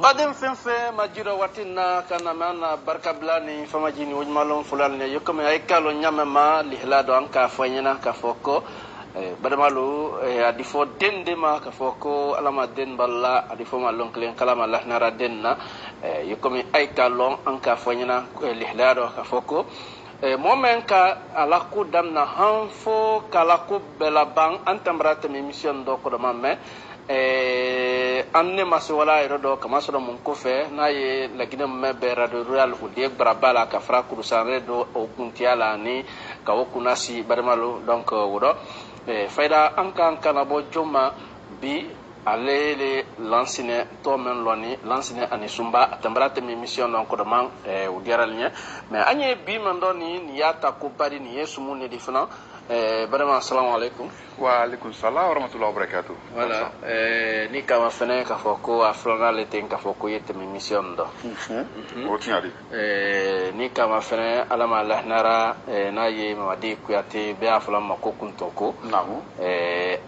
badin fenfe majira watina kana mana barka blani famajini wajmalon fulal ne yokome ay kalo nyamema lihlado anka fanyana ka foko badamalu adifo dende ma ka foko alama den balla adifo malon klen kalama lahnara denna yokome ay kalo anka fanyana lihlado ka foko momen ka alaku damna hanfo kalaku belaban antambrata mi mission do ko do mamme anne maso wala ero do kama so mon ko fe na ye lagina mebe radio rural o de brabala ka fra kurusane do o kuntiala ni ka wokunasi barmalo donc wodo fayda ankan kana bo joma bi alele lansine to men loni lansine ani sumba tambrate mi mission donc ko do man o diaral nya mais anye bi man do ni yata ko bari ni yesu mun ni difna vraiment assalamu alaikum wa alaikum salam wa rahmatullahi wa barakatuh voilà ni kama fene ka foko aflona le ten ka foko yete mi mission do o tiari ni kama fene alama lahnara na ye mawadi kuyate be afla mako kuntoko namu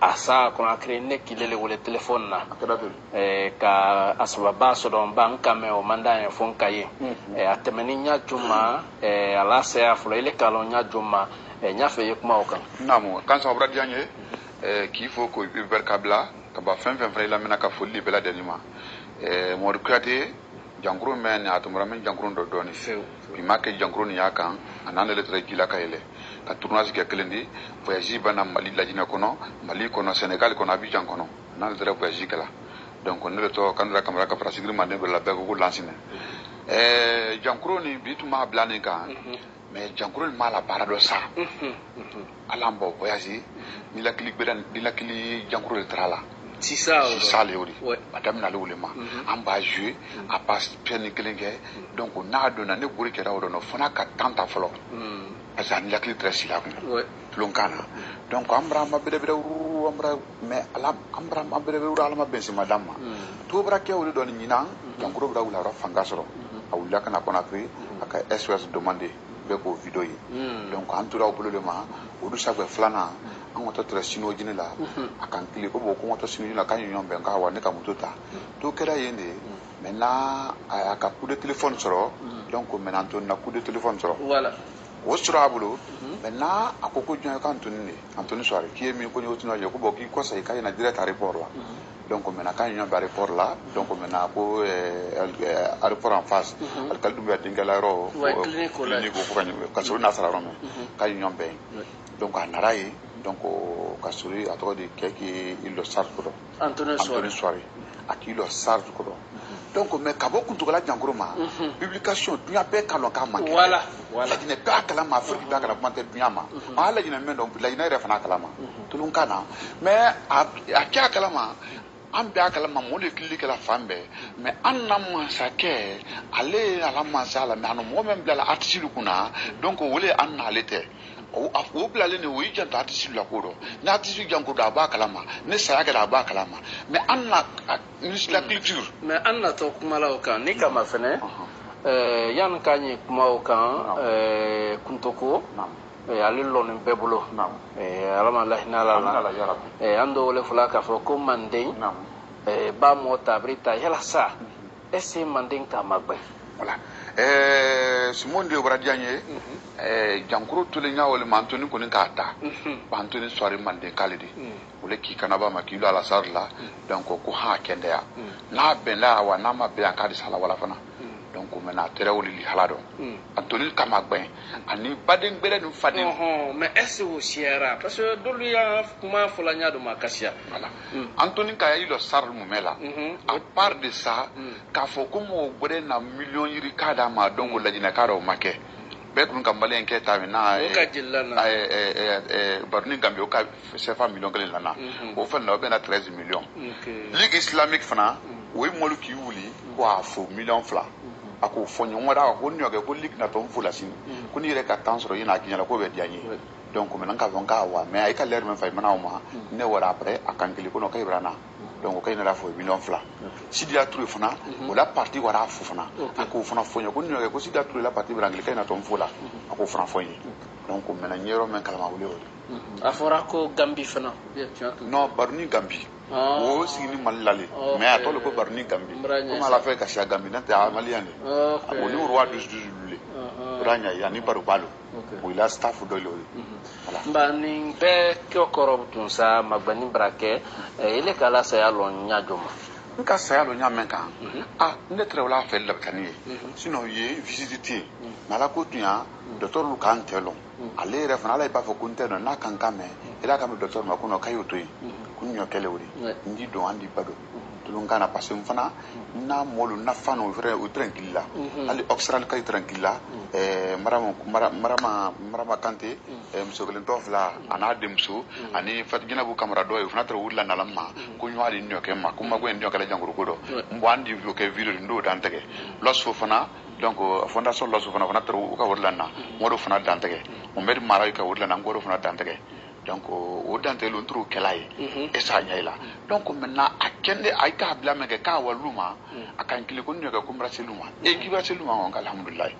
asa kona kre ne kilele wole telephone na ka asbaba so don banka me o manda en fon kaye atemeni nya juma ala se aflo ile kalon nya juma nyafe yekuma okan namu kan so brad yanye ki fo ko berkabla ka ba fen la mena ka folli bela denima mo recruter jangro men atumra men jangro do doni bi make jangro ni yakan anane le tre gila kayele ka tournage ke kelendi voyage bana mali lajina kono mali kono senegal kono abidjan kono nan tre voyage kala donc on le to kandra kamera ka prasigri mande be la be ko lansine jangro ni bituma blane kan mais jankuru mala barado sa alambo voyage ni la clique bedan ni la clique jankuru le trala si ça le ori madame na le ulema amba jouer a pas peni kelenge donc na do na ne buri kera wodo no fona ka tanta folo asa ni la clique très sila ko lonkana donc ambra ma bede ambra mais alam ambra ma bede alama bensi madame to bra ke wori do ni nan jankuru bra wala fanga soro awula kana kona kri aka SOS demander be ko video yi donc antura obulema odu sagbe flana an wata tra sino jinila akan kili ko bo ko wata sino jinila kan yon ben ka wa ne ka mutota to kera yende mena aka coup de téléphone soro donc mena to na coup de téléphone soro voilà o sura bulu mena akoko jon kan tunni antoni soare ki mi ko nyoti no ko bo ki ko sai kai na direct report la donc mena kan yon ba report la donc mena ko report en face al kaldu be dingala ro clinique ko ka so na sara rome kan yon be donc anarai donc ka suri ato di keki ilo sar ko antoni soare akilo sar ko donc mais kabo kuntu kala jankuruma publication dunya be kalon ka manke voilà ne ba kala ma afrique ba kala commentaire dunya ma ala jina men donc la ina refana kala ma tulun kana mais a kya kala ma an be kala ma mo le clique la fambe mais an nam sake ale ala ma sala mais an mo même bla la artiste kuna donc wole an na lete o blale ne wi janta artiste la kodo na artiste janko da ba kalama ne saya da ba kalama mais anna ministre la culture mais anna to kuma la okan ni kama fene yan kanyi kuma okan kuntoko ali lonin bebulo alama lahina la ando wole fulaka fo ko mande ba mo tabrita yala sa ese mande ka magbe voilà Simon de Bradianye jankuru tule nyawole mantoni ko ni kata bantoni soirée mande kalidi ole ki kanaba makilo ala sarla donc ko ha kende ya na ben la wa na ma be an kadi sala wala fana donc mena terewoli li halado antoni kamagben ani baden bere no fadi mais est-ce que siera parce que dolu ya kuma fulanya do makasia voilà antoni kaya ilo sar mu mela à part de ça ka fo ko mo bore na million yiri kada ma donc la dina karo make be kun kambale en keta na barni gambe o ka sefa million kelen lana o fa na be na 13 millions ligue islamique fana o molu ki wuli wa fo million fla ako fonyo ngora ko nyoge ko ligue na ton fula sin ko ni re ka tansoro yina kinyala ko be dianye donc menan ka vonka wa mais ay ka ler men fay mana ma ne wara après akan kili ko no kay brana donc kay na la fo million fla sidia tour fana o la partie wara fo fana ako fana fonyo ko nyoge ko sidia tour la partie brangli kay na ton fula ako fana fonyi donc menan nyero men kalama wuli afora ko gambi fana non barni gambi o sigini malale mais a tolo ko barni gambi kuma la fe ka sha gambi na ta maliane o ni roi du lule ranya ya ni baru balo o ila staff do lo voilà mba ni be ko korob tun sa magbani brake ile kala sa ya lo nya joma nka sa ya lo nya men kan ne tre wala fe labtani sinon ye visiter na la ko tuya docteur lu kan telo ale re fana la ba fo kunte no na kan kame ila kam docteur ma kuno kayoto yi kunyo kele wuri ndi do andi bado tulun kana passé fana na molu na fano vrai au tranquille ali oxral kay tranquille marama kante msoglen tofla ana demso ani fatgina bu camera do fana tra wudla na lamma kunyo ali nyoke ma kuma go nyoke la janguru godo mbo andi lo ke video ndo dan tege losso fana donc fondation losso fana tra ka wudla na modo fana dan tege mo med mara ka wudla na ngoro fana dan tege donc o dante lo ntru kelay e sa nyayla donc maintenant akende ay ka bla mege ka waluma akan kile ko nyoga ko mbrase luma e ki ba luma on alhamdulillah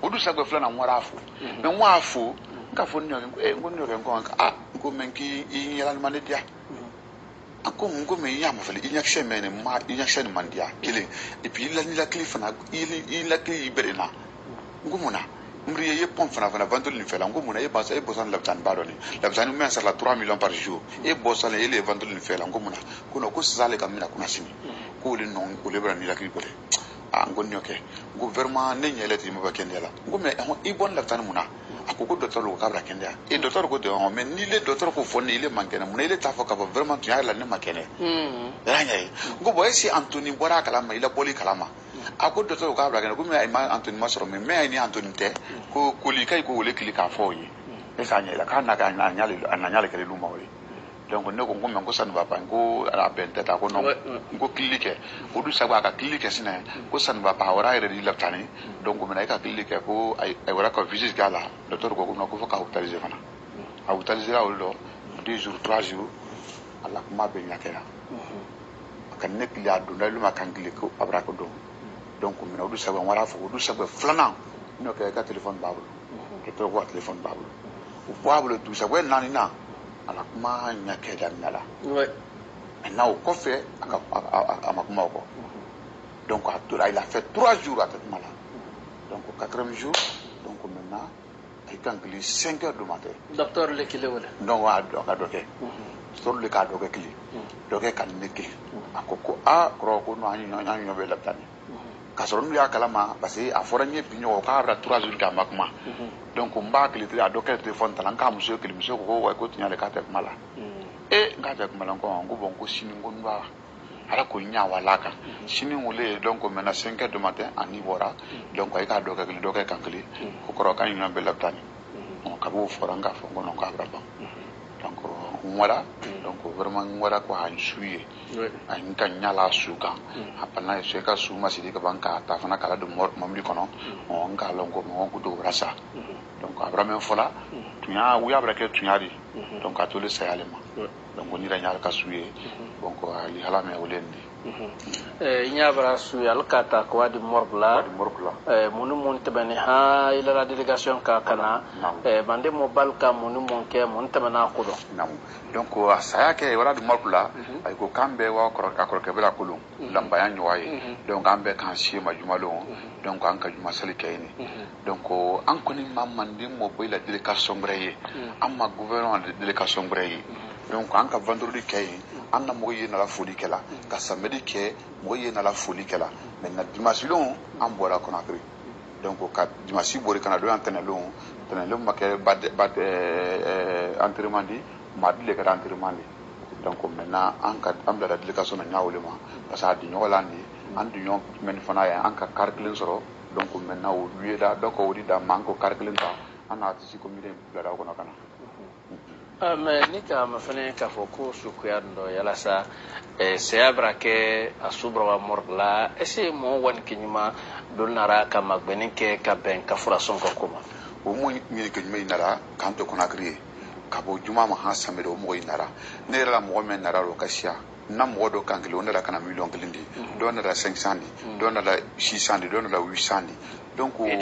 o du sagwe flana warafu mais wafu ka fo nyoga ngo nyoga ngo menki i yalal manedia ako ngo me yama fele inyakshe mene ma inyakshe mandia kile et puis il la clifana il la cli berena ngumuna mbriye ye pom fana vendol ni fela ngomuna ye basa e bosan labtan badoni labtan men sala 3 millions par jour e bosan ele vendol ni fela ngomuna kuno ko sale kamina kuna sini ko le non ko le brani la kibole ngonyoke gouvernement ne nyeleti mo bakendela ngome i bon labtan muna akoko docteur lo kabra kenda e docteur ko de on mais ni le docteur ko fonni ile mankena muna ile tafo ka vraiment tu la ne makene ranya ngo boy si Anthony bora kala ma ila boli kala ma ako docteur ko kabra kenda ko me ay ma Anthony masoro me ay ni Anthony te ko koli kai ko wole klika foyi e sa nyela kana ka nyale kele luma wori donc ne ko ngom ngo san baba ngo ala bente ta ko non ngo klike o du sagwa ka klike sine ko san baba wara ire di laptani donc me na ka klike ko ay wara ko visite gala docteur ko no ko foka hospitaliser fana hospitaliser o do 2 jours 3 jours ala kuma be nyakela kan ne kili adu na luma kan klike ko abra ko do donc me na du sagwa wara fo du sagwa flana no ka téléphone babul docteur ko téléphone babul o babul du sagwa nani na ala kuma nyake da nala maintenant au coffre amakuma ko donc il a fait 3 jours à cette malade donc au 4e jour donc maintenant il quand 5 heures du matin docteur le kile wala donc wa do ka doke docteur le ka doke kili doke kan neki akoko kro ko no anyo be laptani kasoro ya kalama parce que a foranye binyo ka ra 3 jours ka makuma donc mba kilitri a doke téléphone talanka monsieur kili monsieur ko wa ko tinya le ka tek mala nga tek mala ko ngo bon ko sini ngo nba ala ko nya walaka sini ngole donc mena 5 heures du matin ani bora donc ay ka doke kan kili ko koro kan ina be laptani on ka bo foranga fo ngono ka braba donc ngwara donc vraiment ngwara ko han suye ay kan nyala suka apana se ka suma sidi ka banka ta fana kala do mamli kono on ka longo mo ko do rasa donc abraham fola tunya wuya brake tunyari donc atole sayalema donc ni ranyal ka suye donc ali halame olendi nyabra suye alkata ko wadi morgla munu mon tebani ha ila la délégation ka kana bande mo balka munu mon ke mon tebana ko do donc saya ke wala di morgla ay ko kambe wa akoro ke bela kulum lamba ya nyoy donc ambe kan shi majumalo donc an ka juma sali kayni donc an koni mamandi mo boy la délégation breye amma gouvernement de délégation breye donc an ka vendredi kay an na moye na la folie kala ka samedi ke moye na la folie kala mais na dimanche long an bora Conakry donc ka dimanche bori kana do antenne long make bad entraînement di mardi le ka entraînement di donc maintenant an ka amla la délégation na nyawlema parce que di nyolandi an di nyon men fana ya an ka calculer soro donc maintenant o lui da donc o di da manko calculer ta ana tisi ko mire la da ko na kana mais ni ka mafane ka foko sukuya ndo yala sa seabra ke asubra wa morla ese mo wan kinyuma dol nara ka magbeni ke ka ben ka furason ko kuma o mo ni ke nyima inara kanto Conakry ka bo juma ma ha samedo mo inara ne la mo men nara ro kashia na mo do kankilo ne la kana million kelindi do na la 500 do na la 600 do na la 800 donc ne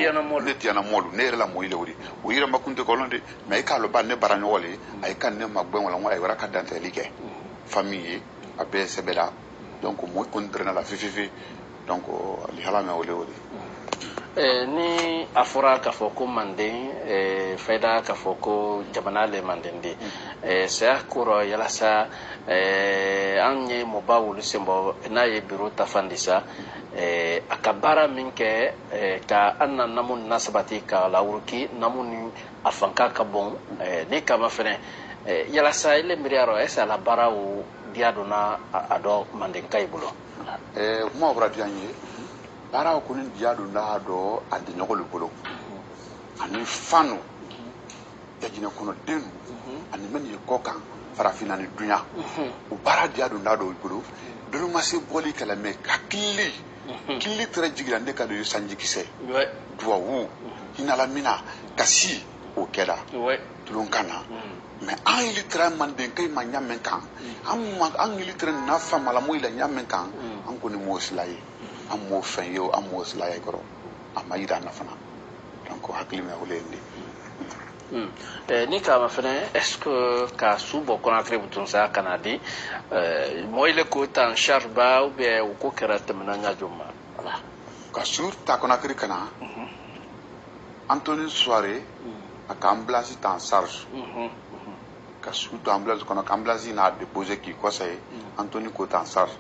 tiana molu ne la mo ile wuri o yira makunte ko londe mais ka lo ba ne baranyo wole ay kan ne magben wala ay wara ka dante like famille a bɛɛ sɛbɛla donc mo on drena la fififi donc li hala me wole ni afura ka fɔ ko manden faida ka fɔ ko jamana le manden de saya kuro yalasa an ye mɔba wulu senbɔ n'a ye biro ta fandisa a ka baara min kɛ ka an na namu na sabati ka lawuruki namu ni a fanka ka bon ni kama fɛnɛ yalasa ile miriyaro esa la baara o diya donna a dɔ mandenka i bolo kuma fɔra diya ye baara ko ni diya donna a dɔ a di ɲɔgɔn bolo ani fanu yajinɛ kɔnɔ den ani mɛn ye kɔ kan farafina ni dunya o baara diya donna a dɔ i bolo dolu ma se bɔli kɛlɛ mɛ ka kili tɛrɛ jigira ne ka don sanji kisɛ duwawu hinala mina kasi o kɛra tulon kan na mais an yili tɛrɛ mandenka ma ɲamɛn kan an yili tɛrɛ nafa malamu la ɲamɛn kan an kɔni m'o sila ye an m'o fɛn ye an m'o sila ye kɔrɔ a ma yira an na fana donc hakili mɛ wele ni kama fɛnɛ est ce que ka su bɔ Conakry butun sa kana di mɔgɔ le ko tan charge ba ou bien o ko kɛra tɛmɛna ɲajo ma voilà ka su ta Conakry kana Anthony Soare a ka ambulance ta en charge ka su ta ambulance kɔnɔ ka ambulance n'a déposé k'i kɔsɛ Anthony ko ta en charge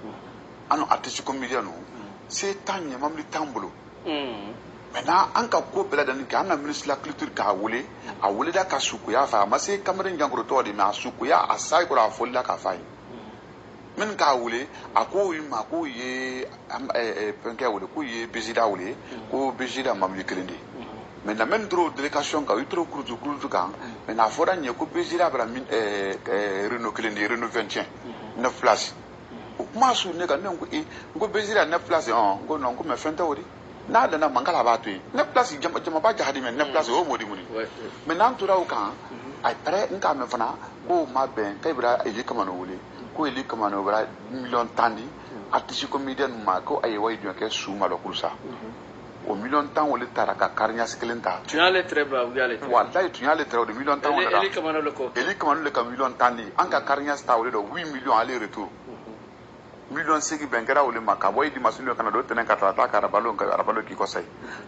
ano artiste comédien no c'est tant ɲɛmamili t'an bolo maintenant an ka ko bɛɛ lajɛlen kɛ an na ministre de la culture k'a wele a welela ka sukoya fɛ a ma se kamalen jankorotɔ de mais a sukoya a sa kɔrɔ a folila k'a f'a ye minnu k'a wele a ko ma k'o ye fɛnkɛ wele k'o ye besida wele ko besida mamili kelen de maintenant même trop délégation kan u trop kurutu kan maintenant a fɔra ɲɛ ko besida bɛra Renault kelen de Renault 21 9 places o kuma su ne kan ne ko ko besida 9 places ko non ko mais fɛn tɛ o de n'a dana mangala b'a to yen 9 places jama ba jahadi mais 9 places o modi muni mais n'an tora o kan a pare n k'a mɛn fana ko ma bɛn k'a bɛra Eli Kamano wele ko Eli Kamano bɛra million tan di artiste comédien ma ko a ye wayi jɔn kɛ su malo kurusa o million tan wele taara ka kariɲasi kelen ta tu y'ale tɛrɛ ba ou y'ale tɛrɛ wallahi tu y'ale tɛrɛ o de million tan wele Eli Kamano le ko Eli Kamano le ka million tan di an ka kariɲasi ta wele dɔ 8 millions aller retour million segi bɛnkɛra wele ma ka bɔ di masulu kana do tɛnɛ ka taa ka arabalo k'i kɔsɛ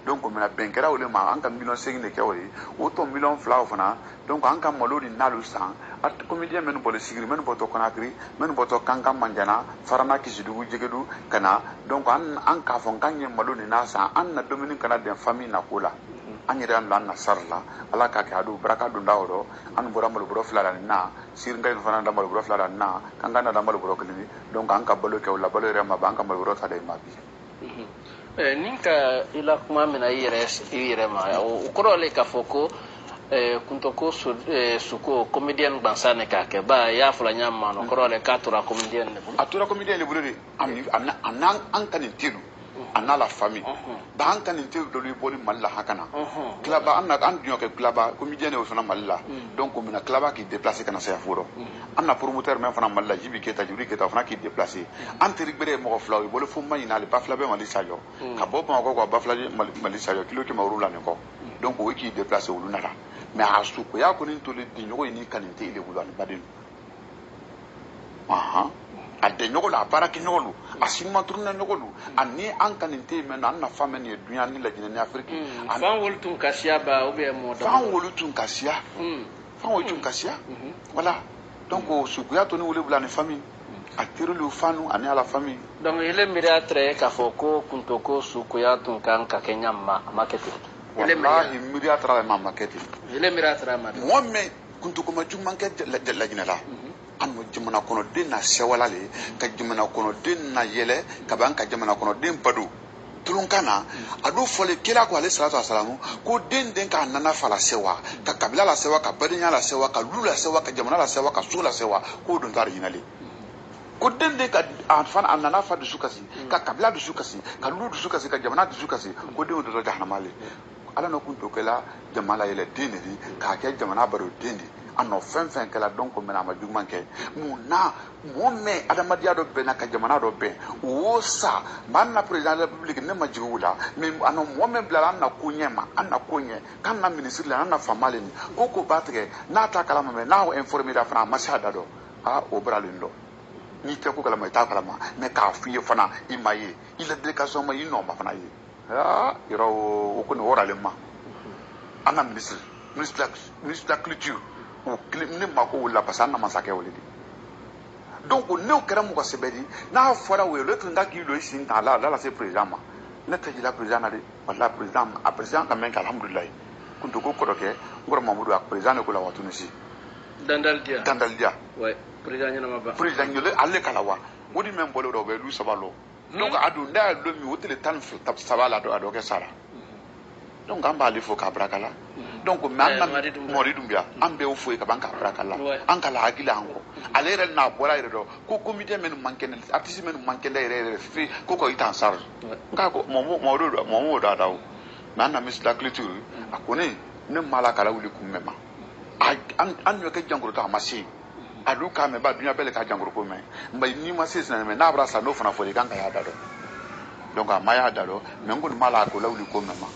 donc mina bɛnkɛra wele ma an ka million segi de kɛ o ye o tɔ million fila o fana donc an ka malo ni nalu san art comédien minnu bɔle sigiri minnu bɔtɔ Conakry minnu bɔtɔ Kankan Manjana Farana Kisidugu Jegedu kana donc an k'a fɔ k'an ye malo ni na san an na domini kana den famille na ko la an yɛrɛ an na sar la ala k'a kɛ a don baraka don da o rɔ an bɔra malobɔrɔ fila la ni na sirinka in fana da malobɔrɔ fila la ni na kan ka na da malobɔrɔ kelen donc an ka balo kɛ o la balo yɛrɛ ma ba an ka malobɔrɔ ta da ma bi ni ka i la kuma min na i yɛrɛ ma o kɔrɔ le k'a fɔ ko kuntoko suko comédien gbansa ne k'a kɛ ba y'a fɔla ɲa ma no kɔrɔ le k'a tora comédien ne bolo a tora comédien le bolo de an ka nin telu a n'a la famille ba an ka nin telu dolu bɔli Mali la hakana kilaba an duɲɔ kɛ kilaba comédien ne o fana Mali la donc mina kilaba k'i déplacer kana saya foro an na promoteur men fana Mali la Jibi Keta o fana k'i déplacer an teri gbere mɔgɔ fila o bolo fo Mali n'ale ba fila bɛ Mali sajɔ ka bɔ Bamakɔ ka ba fila Mali sajɔ kilo 100 la nin kɔ donc o k'i déplacer olu nana mais a sukoya kɔni tole di ɲɔgɔn ye ni kanin tɛ ile bolo ani baden a de ɲɔgɔn la a baara kɛ ɲɔgɔn lu a sigma turuna ɲɔgɔn lu ani an kanin tɛ mɛn an na fa mɛn ye dunya ni lajinɛ ni Afrique fan wolu tun ka siya ba ou bien mɔdɔ fan wolu tun ka siya voilà donc o sukoya to ni wele bula ni famille a terilu fanu ani ala famille donc ile miria tɛrɛ k'a fɔ ko kuntoko sukoya tun kan ka kɛ ɲama a ma kɛ ten wallahi miria tara ma maketi ile miria tara ma mo me kuntoko ma juman kɛ lajinɛ la an jamana kɔnɔ den na sɛwala le ka jamana kɔnɔ den na yɛlɛ ka ban ka jamana kɔnɔ den bado tulunkan na a do fɔle kira ko ale salatu wasalamu ko den ka nana fala sewa ka kabila la sewa ka badenya la sewa ka lu la sewa ka jamana la sewa ka su la sewa ko don tar yinale ko den ka fana a nana fa dusu kasi ka kabila dusu kasi ka lu dusu kasi ka jamana dusu kasi ko den do jahannama le ala no kun to kala jamana yɛlɛ den de ka kɛ jamana baro den de an no fɛn fɛn kɛla donc mena ma juguman kɛ munna mo mɛ adamadenya dɔ bɛnna ka jamana dɔ bɛn o sa ma na président de la république ne ma jigi wula mais ano mo mɛ bila an na ko ɲɛ ma an na ko ɲɛ kan na ministre la an na famale ni ko ba tigɛ n'a ta kalama mɛ n'a informé da fana a ma se a da dɔ o bralen dɔ ni te ko kala ma ta kala ma me ka fiye fana i ma ye il a délégation ma i no ma fana ye iro o ko no orale ma ana ministre de la culture o ne ma ko la parce na masake o lidi donc ne o kera mo ko sebedi na fora we le tanga ki lo isin ta la c'est président ma ne te la président na de wala président a président quand même alhamdulillah kunto ko ko ke ngoro mamudu a président ko la watunisi dandal dia ouais président nyana maba président nyole alle kala wa wodi men bolo do be lu sabalo donc adu nda lo mi wotele tan tab sabala do ke sara donc amba ali fo ka brakala donc manna mori dumbia ambe o fo ka banka brakala ankala agila anko alere na bora ire do ko comité men mankene artiste men mankene ire fi ko itan sar nga ko momo do dawo manna mis la culture akone ne mala kala wuli kumema an yo ke jangoro ta machine adu ka me ba dunya bele ka jangoro ko me mbay ni ma ses na me na bra sa no fana fo kan ka ya dado donc a maya dado me ngol mala ko lawli ko mema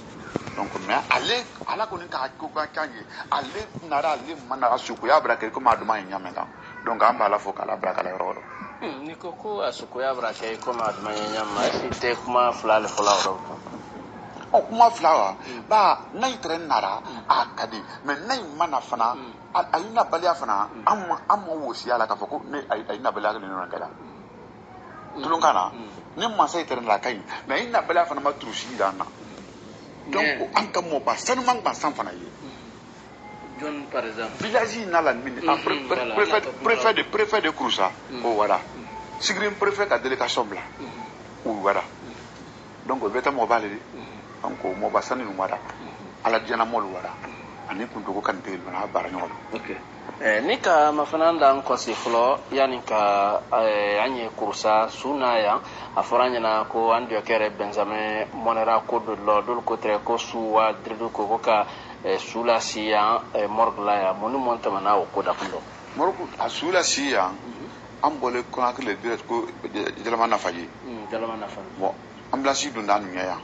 donc me ale ala ko ni ka ko ka kanje ale nara ale mana asuku ya bra ke ko ma duma nyame kan donc amba la fo kala bra kala rodo ni ko asuku ya bra ke ko ma duma nyame te kuma flale fola rodo o kuma flawa ba nay tren nara akadi me nay mana fana ayina balia fana amma wosi ala ka foko ne ayina balia ka nuna kada tulun kana ne ma sai tren la kai me ayina balia fana ma trushi dana donc an ka mo ba sanu man ba san fana yi John par exemple village na la mine préfet de Kroussa o wara sigrim préfet ka délégation bla o wara donc beta mo balé donc mo ba sanu wara ala diana mo wara ani kunto ko kan teel na bara nyolo okay ni ka mafananda nko si flo yani ka anye kursa suna ya aforanya na ko andio kere Benjamin monera ko do dol ko tre ko suwa drido ko ka sula siya morgla ya monu monta mana o ko da kundo morgu asula siya ambole ko akle direct ko jalama na faji bon amblasi dunda nu ya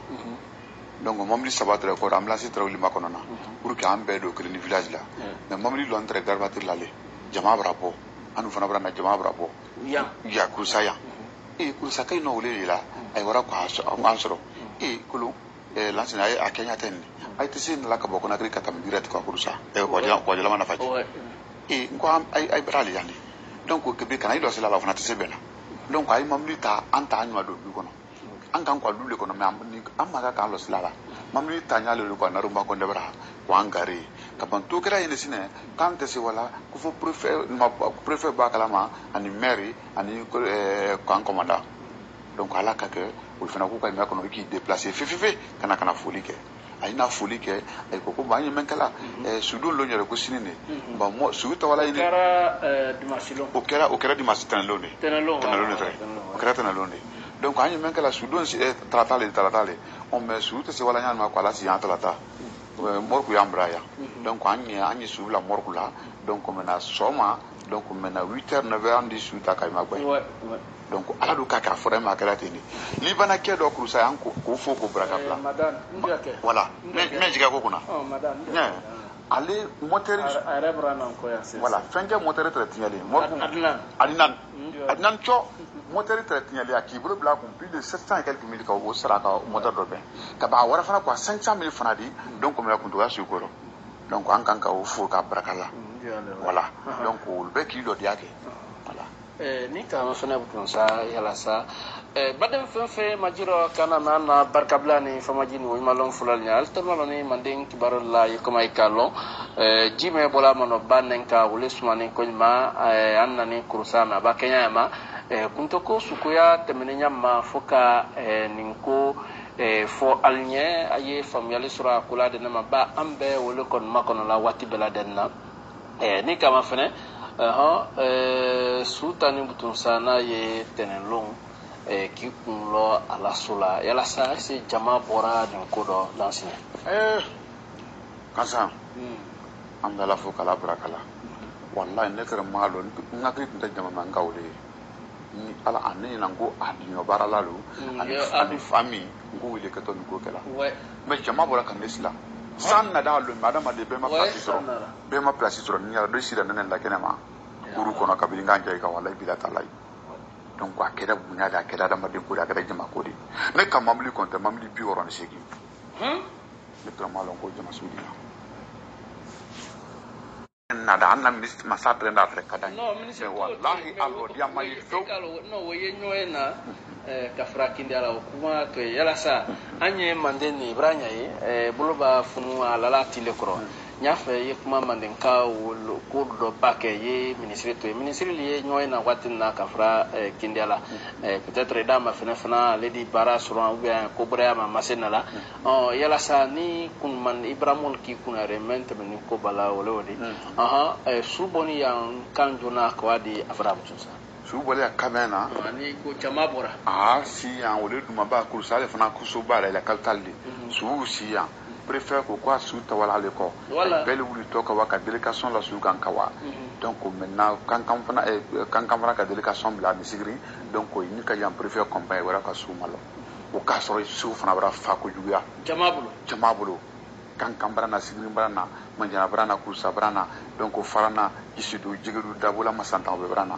donc momli sabatre ko amblasi trawli makonona pour que ambe do kle ni village la mais momli lo entre garbatir lale jama brabo anu fana brana jama brabo ya kusaya kusa kai no wole la ay wara ko ansoro kulu lansina ay akenya ten ay tisin la ka bokona kri katam direct ko kusa ko jala na faji ko ay brali yani donc ke be kana ido sala la fana tisebena donc ay momli ta anta anwa do bi kono an kan kwa lule kono me amma ka kan lo sala mamli tanya le ko na rumba ko ndebra ko angari ka ban to kera yene sine kan te se wala ko fo préfet ba kala ma ani maire ani ko kan commandant donc ala ka ke o fana ko ka me ko no ki déplacer fififi kana folie ke ay na folie ke ay ko ba nyi men kala sudo lo nyere ko sinine ba mo su to wala yene kera dimasilo o kera dimasilo tenelone o kera tenelone donc anyi men kala sudon tratale on me sute se wala nyama kwa la si antalata morku yambra ya donc anyi su la morku la donc mena soma donc mena 8h 9h andi suta kay magwe donc ala do kaka fora ma kala tini libana ke do krusa yanko ko fo ko braka bla madame ndiake voilà mais jiga ko kuna madame ale moteur arebrana ko ya voilà fenja moteur tretignali morku adnan cho moteur tretignali aki bulu bla ko plus de 700 et quelques mille ka o sara ka moteur do ben ka ba wara fana ko 500 000 francs di donc me la ko to ya sukoro donc an kan ka o fo ka brakala voilà donc o be ki do diake voilà ni ka ma fana butun sa yala sa badem fe majiro kana na barkabla ni famajini wo malon fulal nyal to malon ni mandeng kibaro la yikoma ikalo jime bola mano banen ka wole sumani ko ma annani kursa ma ba kenya ma kuntoko sukuya temenya ma foka ninko fo alnye aye famiyali sura kula de na ba ambe wole kon makono la wati bela denna ni kama fene sultani butun sana ye tenelong ki kunlo ala sula yala sa se jama bora din kodo lansine kansa amdala fo kala brakala wallahi ne kare malo ngakri tinta jama mangawle ni ala anne nango adinyo baralalu ani fami ngo wile ka ton ko kala me jama bora kan isla sanna da lo madama de be ma place soro ni ala do sira nan la kenema guru kono kabili nganja ka wallahi bila talai donc a kɛra bonya de a kɛra adamaden ko de a kɛra jama ko de ne ka mamuli kɔntɛ mamuli 68 ne tora ma lɔn ko jama sudi nada an na ministre masa trenda fɛ ka da ministre wallahi allo dia ma yi so no wo ye nyoy na ka frakindi ala kuma to yala sa anye manden ni ibranya ye buluba funu ala la tile kro nyafe ye kuma manden ka wo ko do bake ye ministre to ministre li nyoy na watin na ka fra kindi ala peut-être da ma fena lady bara sur ou bien ko bra ma masena la yala sa ni kun man ibramul ki kuna remente men ko bala wala wodi suboni yang kan jona ko adi afra mutusa subole ya kamena ani ko chama bora si yan wole duma ba ku sale fana ku so ba la kaltalde su si yan préfère ko quoi su tawala le ko bele wuli to ka waka délégation la su kan kawa donc maintenant kan fana ka délégation bla misigri donc ni ka yan préfère compagnie wala ka su malo o ka so su fana bara fa ko juya jama bulu kan brana sigri brana manjana brana kursa brana donc farana isidu jigedu dabula masanta be brana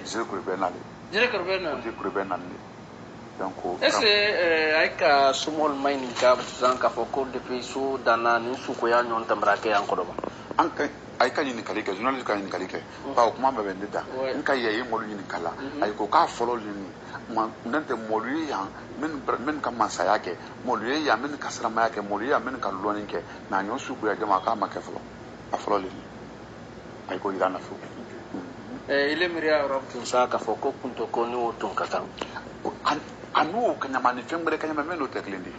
zikru benali donc est-ce aika sumol mayni ka zanka foko depuis su dana ni su ko ya nyon tamrake an ko do an ka aika ni kalike journaliste ka ni kalike ba kuma be bendida in ka yayi molu ni kala ay ko ka follow ni nante molu ya men ka masaya ke molu ya men ka sarama ya ke molu ya men ka lonin ke na nyon su ko ya jama ka ma ke follow ni ay ko irana fu ile miria rabtu sa ka foko kunto ko ni wotun katan anu kanya mani fembre kanya meno teklindi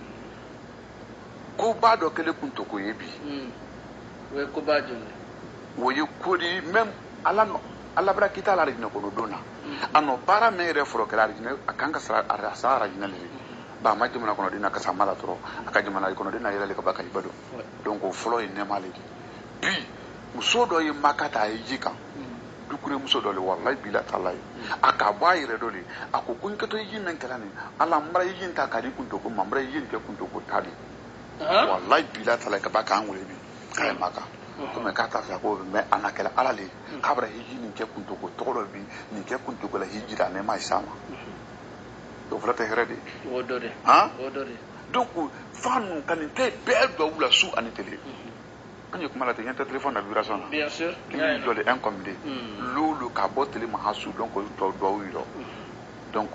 ko ba do kele kunto ko yebi we ko ba jonne wo yekuri même ala bra kita la rejina ko dona ano para mere fro kala rejina akanga sara rejina le ba ma jumna ko dina ka samala tro aka jumna ko dina yele ko baka ibado donc flo ine mali bi muso do yi makata yi jika dukure muso dole wallahi bila talai aka bayire dole ako kun kato yi men kala ni ala mara yin ta kali kun to ko mamra yin ke kun to ko tali wallahi bila talai ka baka an wule bi kai maka ko me kata fa ko me anakela ala le kabra yi ni ke kun to ko tolo bi ni ke kun to ko la hijira ne mai sama do flata herede wodore donc fanu kan te be do wula su ani tele anye kuma la te yenta téléphone na vibration bien sûr qui do le incomde lolu ka boteli ma hasu donc to do wiro donc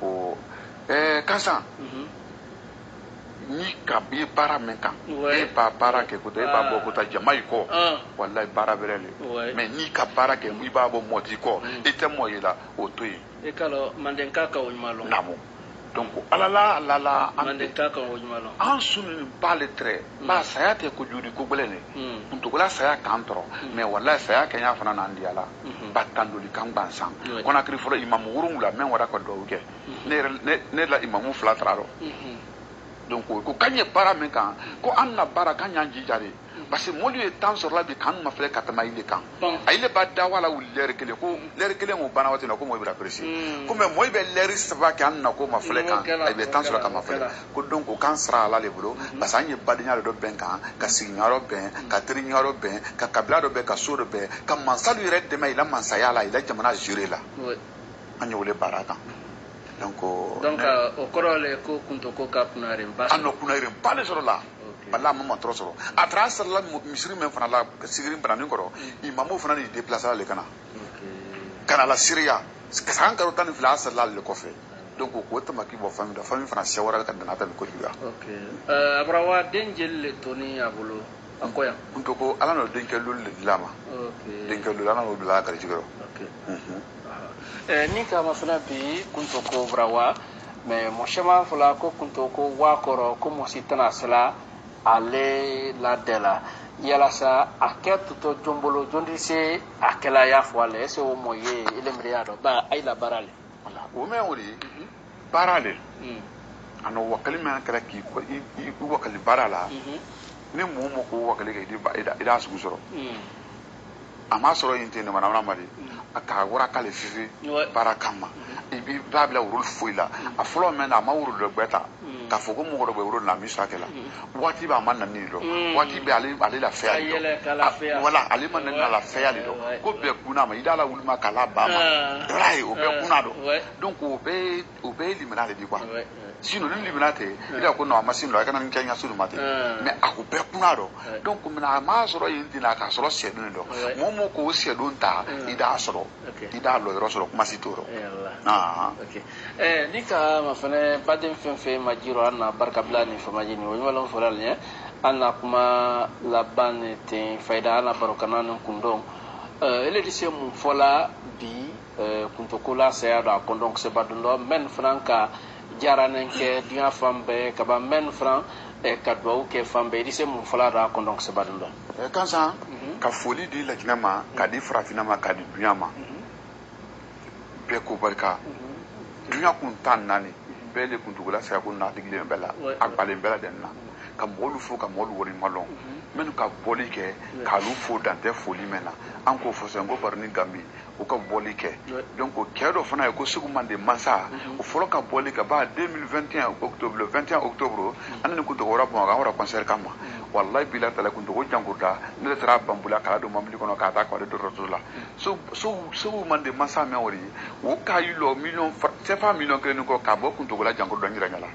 kasa ni ka bi para menka e pa para ke ko te ba bo ko ta jamai ko wallahi para berele mais ni ka para ke mi ba bo moti ko e te moyela o toyi e kalo mandenka ka o malo namo donc alala mandenka ka o malo an sunu pas le trait ba sayate ko judi ko belene to ko la saya kantro mais wallahi saya kenya fana na ndiala batandoli kan bansan kona kri folo imam wurungula men wara ko do ke ne la imam fla traro donc ko kanye para men kan ko anna bara kanya jijare parce que molu e temps sur la bi kan ma fle katama ile kan aile ba da wala wuller kele ko ler kele mo bana wati na ko mo ibra presi ko me mo ibe ler saba kan na ko ma fle kan ay be temps sur la ma fle ko donc ko kan sra la le bulo parce que anye badnya do ben kan ka signaro ben ka trignaro ben ka kabla do ben ka soro ben ka mansalu ire de mai la mansaya la ila jamana jure la anye wole baraka donc o korole ko kunto ko kapnare ba anno kunare ba le soro la bala mama trop soro atrasar la misri men fana la sigiri brani koro imamu fana ni déplacer le kana la syria kan karo tan fila sala le kofe donc ko tama ki bo famille da famille fana shawara kan na ta ko diga abrawa denjel le toni abulo akoya kunto ko ala no denkel lul le lama denkel lul ala no bila kar jigoro ni kama fana bi kunto ko brawa mais mon chemin fala ko kunto ko wa koro ko mo sitana sala ale la dela yala sa aketu to jombolo jondi se akela ya fwale se o moye ile mriado ba ay la barale wala o me wori barale ano wakali man kala ki ko i wakali barala ni mo ko wakali ga ida su soro ama soro yinte ne mana mari aka wora kale fifi barakama i b'a bila woro foyi la a fɔlɔ mɛn na a ma woro dɔ bɛɛ ta k'a fɔ ko mɔgɔ dɔ bɛ woro la min sɔrɔ la waati b'a ma nani dɔn waati bɛ ale lafɛya de dɔn wala ale ma nani lafɛya de dɔn ko bɛɛ kunna ma i da la wuli ma k'a la ba ma dɔla ye o bɛɛ kunna dɔn donc o bɛɛ ye limana de di quoi sinon ni limana tɛ i da ko non a ma sin dɔn a kana nin kɛ n ka so ma ten mais a ko bɛɛ kunna dɔn donc maintenant a m'a sɔrɔ yen ten na k'a sɔrɔ sɛdon dɔn mɔgɔ mɔgɔ k'o sɛdon ta i d'a sɔrɔ i d'a lɔ yɔrɔ sɔrɔ kuma si t'o rɔ ni ka ma fana baden fɛn fɛn ma jiro an na barikabila ni famaji ni o ɲumanlɔn fɔra nin ye an na kuma laban ni ten fayida an na barokana ni kundɔn ele de se mun fɔla bi kuntokola saya dɔ a kɔndɔn seba dun dɔ mɛn fana ka jaranen kɛ diɲɛ fan bɛɛ ka ban mɛn fana ka duwawu kɛ fan bɛɛ de se mun fɔla dɔ a kɔndɔn seba dun dɔ kansan ka foli di laginɛ ma ka di farafinna ma ka di duɲa ma bɛɛ ko barika duɲa kun tan naani bɛɛ de kuntugola saya ko natigilen bɛɛ la a gbalen bɛɛ la dɛn na ka mɔgɔlu fo ka mɔgɔlu wariɲuman minnu ka bɔli kɛ k'alu fo dantɛ foli mɛn na an k'o fɔ sɛn ko baroni gambi o ka bɔli kɛ donc o kɛ dɔ fana ye ko segu mande mansa o fɔlɔ ka bɔli ka ban 2021 octobre le 21 octobre an ni kuntogora bamakɔ an wara concert kama wallahi bila tala kuntogo jankurda ne de taara bambula kala don mambili kɔnɔ k'a taa kɔle dɔrɔtɔ la segu mande mansa mɛn o de ye o k'a yi lɔ million sefa million kelen kɔ k'a bɔ kuntogola jankurda n yɛrɛ ɲɛ la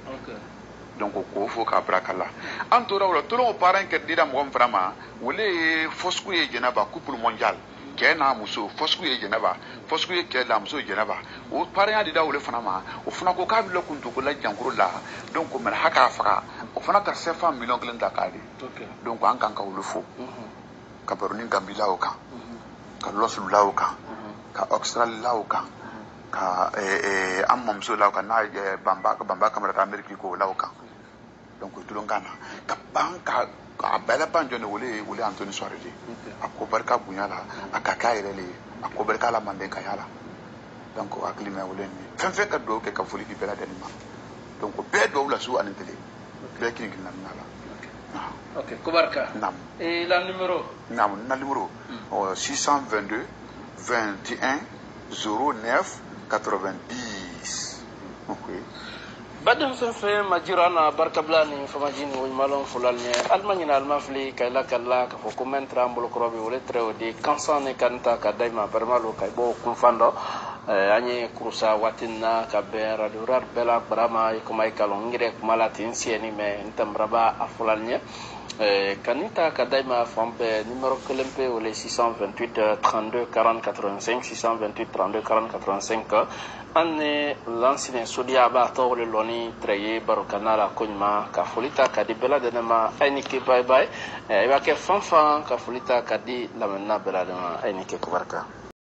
donc ko fo ka barakala an tora wala tolon parent kɛ dira mɔgɔ min fana ma wele ye fosku ye jɛnɛba couple mondial cɛ n'a muso fosku ye jɛnɛba fosku ye cɛ la muso jɛnɛba o parent di da wele fana ma o fana ko k'a bila kuntugola jankuru la donc ko mɛn haka faga o fana ka sefa million kelen ta k'a di donc an kan ka wulu fo ka baroni gambilaw kan ka lɔsulaw kan ka australialaw kan ka an mamuso law kan n'a bamba kamara ta ameriki ko law kan donc tulon kana ka ban ka a bɛɛ ban jɔn wele Anthony Soare de a ko barika bonya la a ka k'a yɛrɛ le a ko barika la manden ka yala donc hakili mɛ wele ni fɛn fɛn ka duwawu kɛ ka foli di bɛɛ lajɛlen ma donc bɛɛ duwawu la su ani tele bɛɛ kirin na la ok ko barika nam et la numéro nam na numéro 622 21 09 90 ok badin fɛn fɛn ma jiro an na barikabila ni famaji ni o ɲumanlɔn fulal ɲɛ alima ɲina alima fili ka ila kala ka fɔ ko mɛn tira an bolokɔrɔ bɛ wele tɛrɛ o di kansan ni kan ta ka da ma barimalo ka bɔ kunfan dɔ an ye kurusa waati na ka bɛn radio rar bɛɛ la barama i kuma i kalon n yɛrɛ kuma la ten n siyɛni mɛ n tɛmɛraba a fulal ɲɛ kani ta ka da ma fan bɛɛ numéro kelen pe wele 628 32 40 85 628 32 40 85 an ni lansine sodiya b'a tɔgɔ le lɔni tɛrɛ ye barokana la ko ɲuman ka foli ta ka di bɛɛ lajɛlen ma a ye ni kɛ bye bye i b'a kɛ fan fan ka foli ta ka di lamɛnna bɛɛ lajɛlen ma a ye ni kɛ ko barika